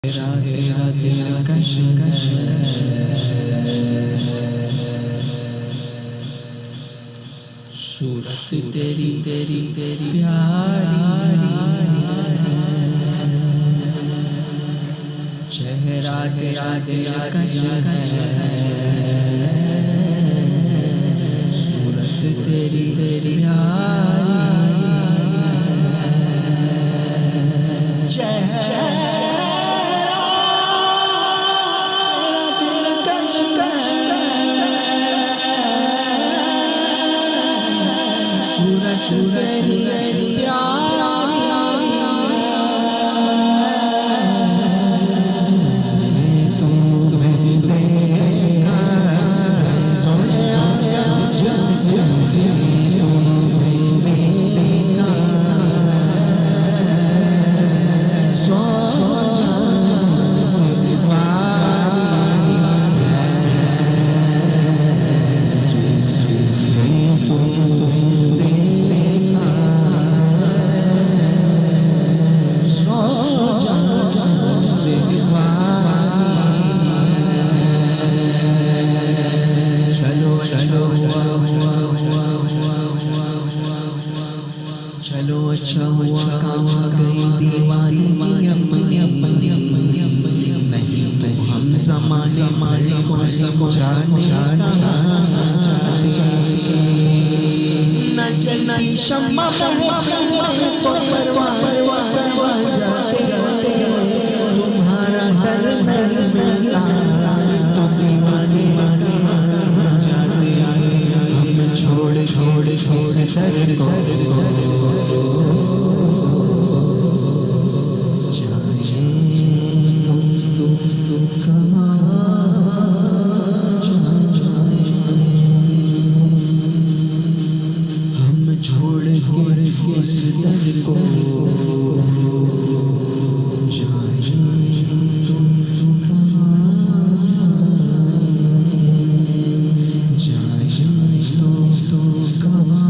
तेरा तेरा तेरा कश कश सूरत तेरी तेरी तेरी प्यारी, चेहरा तेरा तेरा कश कश सूरत तेरी तेरी प्यारी, चलो अच्छा हुआ काम गई बीमारी नहीं तो हम ज़माने मारे को समझाने नहीं शम्मा तो परवाह जाते तुम्हारा दर्द तो दीवाने जाते हम छोड़ छोड़ छोड़ दर्द को इस दर्द को जाए तुम कहाँ जाए तो कहाँ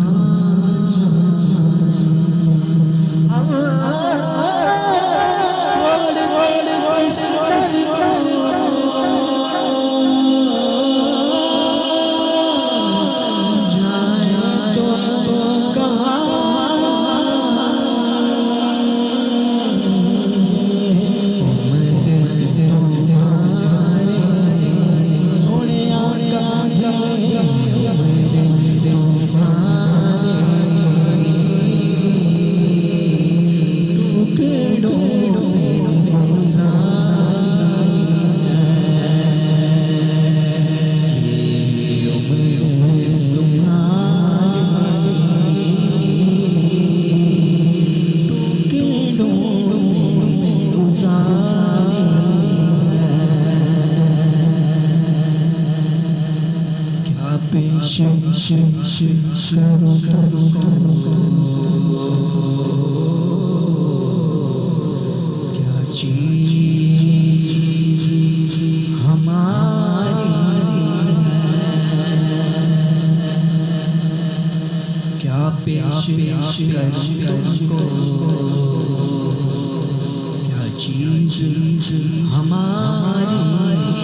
करो करो करो क्या चीज हमारी क्या पेश करो क्या चीज हमारी